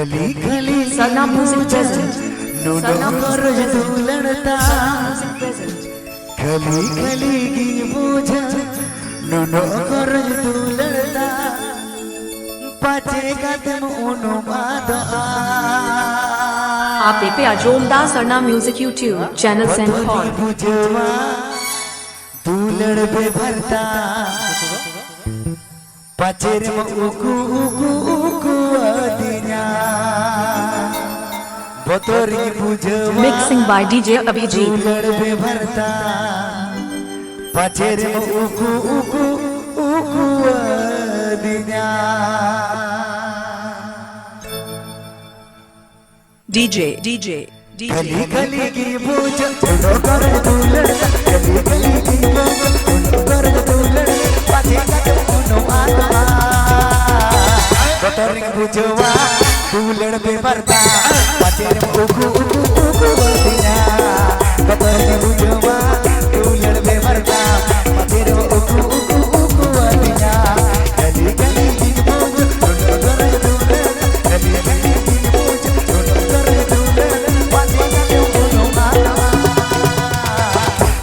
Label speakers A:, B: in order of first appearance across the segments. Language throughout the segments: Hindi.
A: खली खली
B: Sarna music present
A: Sarna music लड़ता
B: प्रेजेंट
A: खली खली की बोझ नुनो कर तू लड़ता पाचे कदम उनो मादा
B: आप पे जोमदार सरना music YouTube channel send for
A: बुझवा तू लड़बे भरता पाचेर में उकू उकू उकू दिया बतोरी बुझवा
B: मिक्सिंग बाय डीजे अभिजीत
A: लड़बे भरता पाचेर में उकू उकू उकू दिया
B: डीजे डीजे
A: गली गली की बोझ छोड़ो कर तू लड़का गली गली की बोझ छोड़ो कर तू लड़का पाछे का उनो आना बतोरी बुझवा तू लड़बे भरता पाछे रे उकू उकू उकू दिया बतोरी बुझवा तू लड़बे भरता पाछे रे उकू उकू उकू दिया गली गली की बोझ छोड़ो कर तू लड़का गली गली की बोझ छोड़ो कर तू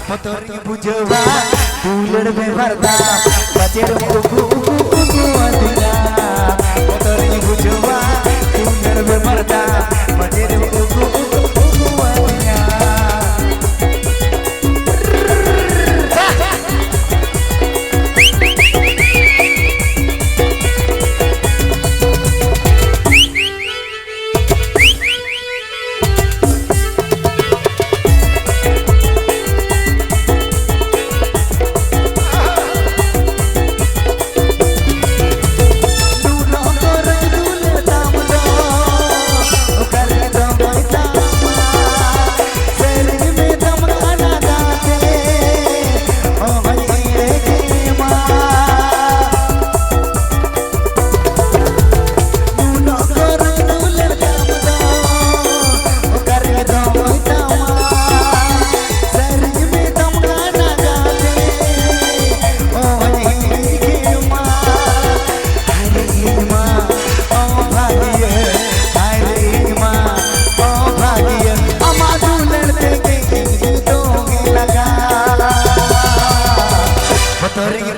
A: मोतोरी बुझवा तू लड़बे भरता बचेर उकू उकू उकू दिया मोतोरी बुझवा तू लड़बे भरता बचेर उकू उकू उकू दिया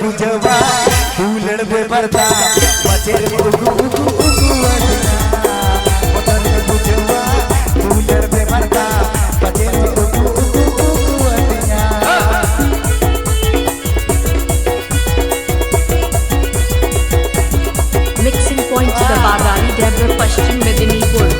A: बुझवा तू लड़बे भरता बचेर उकू उकू उकू दिया मोतोरी बुझवा तू लड़बे भरता बचेर उकू उकू उकू दिया
B: मिक्सिंग पॉइंट दबादारी डेब्र पश्चिम मेदिनीपुर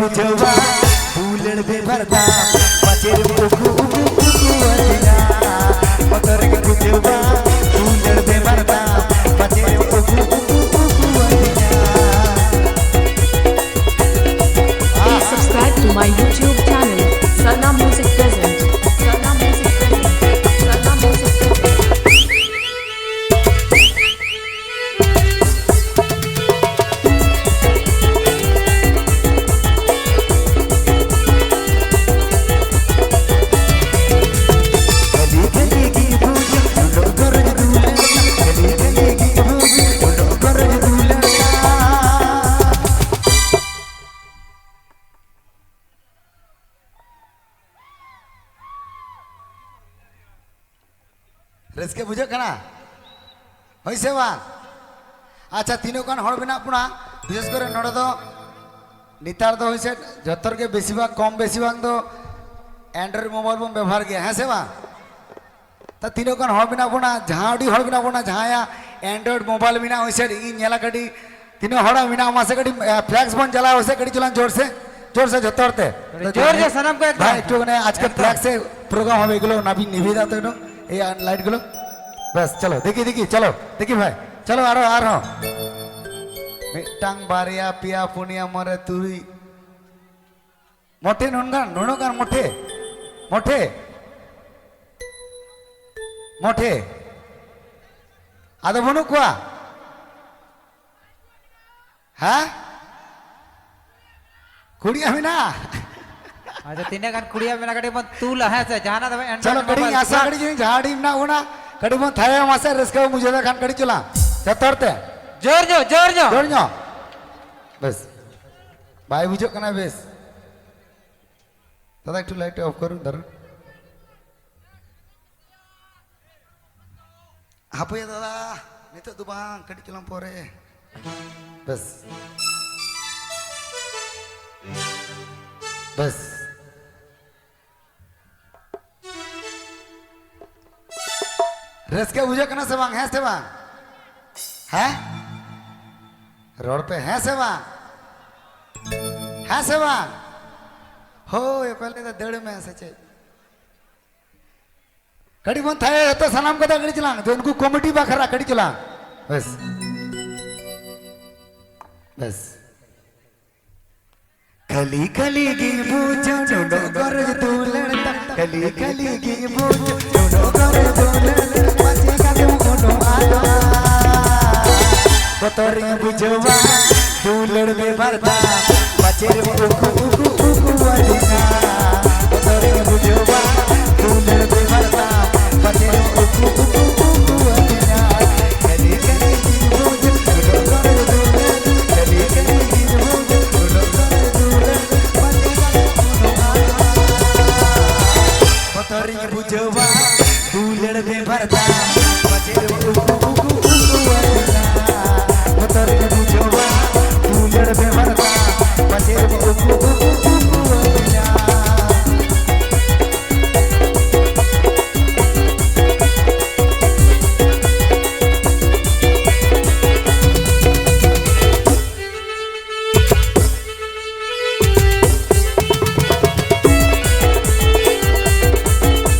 A: बुझवा तू लड़बे भरता बचेर उकू उकू उकू दिया मोतोरी बुझवा तू लड़बे भरता बचेर उकू उकू उकू दिया
B: Please subscribe to my YouTube channel Sarna Music Present Sarna Music Present Sarna Music Present
A: रसके बुझे कना होइसे बा अच्छा तीनों कान हड़ बिना पुना विशेष करे नोडे दो नितार दो होइसे जतर के बेसी भाग कम बेसी भाग दो एंड्रॉइड मोबाइल बन व्यवहार गया है से बा ता तीनों कन हड़ बिना बोना जहाँ उड़ी हड़ बिना बोना जहाँ या एंड्रॉइड मोबाइल बिना वैसे इन नेला कड़ी तीनों हड़ा बिना वहाँ कड़ी फ्लैक्स बन चला वैसे कड़ी चला जोर से झतरते
C: जोर से सनम को
A: भाई একটু ने आज के फ्लैक्स से प्रोग्राम হবে এগুলো নাবি নিভে দাও তো একটু এই লাইট গুলো बस चलो देखी चलो देखी भाई चलो आरो मिटांग बारिया पिया पुनिया मरे तुरी मोटे नुनगान मोटे मोटे मोटे आदो बनु कुआ हाँ कुड़िया में ना
C: अच्छा तीने गान कुड़िया में ना कड़ी बन तू लहे से जाना तो भाई
A: चलो कड़ी आशा कड़ी जी झाड़ी ना होना कड़ी बन थाया मासे रिस्क मुझे तो खान कड़ी चला चतरते
C: जोर जो
A: बस भाई बुझो कना बेस दादा एक लाइट ऑफ करूं धर हापो या दादा नहीं तो दुबांग कड़ी चला पोरे बस बस रस के बुझे कना से बांग है से बांग है रोड पे है से बांग है से बांग हो ये पहले तो डेढ़ में ऐसे चाहिए कड़ी बन था तो सलाम को कड़ी चला तो उनको कॉमेडी बाखरा कड़ी चला बस बस कली कली की बूझो ढूंढो कर तू लड़ता कली कली की बूझो ढूंढो कर तू लड़ता बच्चे का तुम कोनो आया तो तोरी बुझवा तू लड़वे भरता बच्चे उकु वदिना तो तोरी बुझवा तू लड़वे भरता बच्चे उकु वदिना कली कली की बूझो ढूंढो कर तू लड़ता कली कली की बूझो ढूंढो कर तू तोरी बुझवा तू लड़वे भरता बचे वदिना तोरी बुझवा तू लड़वे भरता बचे वदिना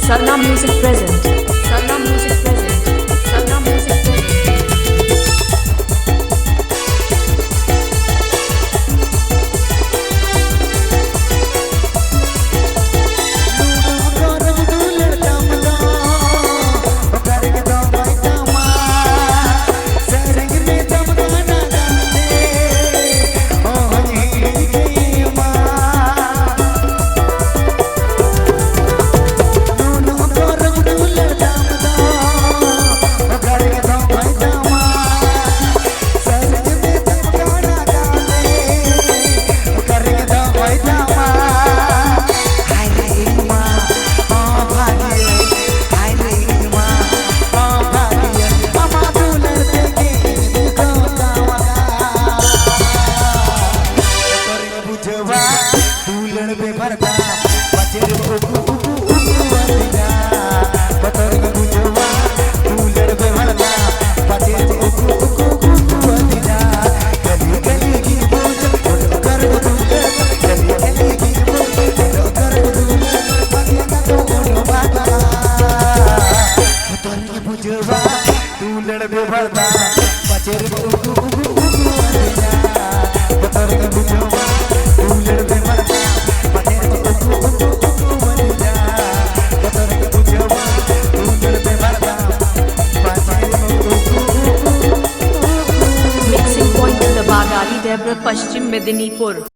B: Sarna Music present. Sarna Music present. Sarna Music present. Mixing point the Bagali Debra Pashchim Medinipur.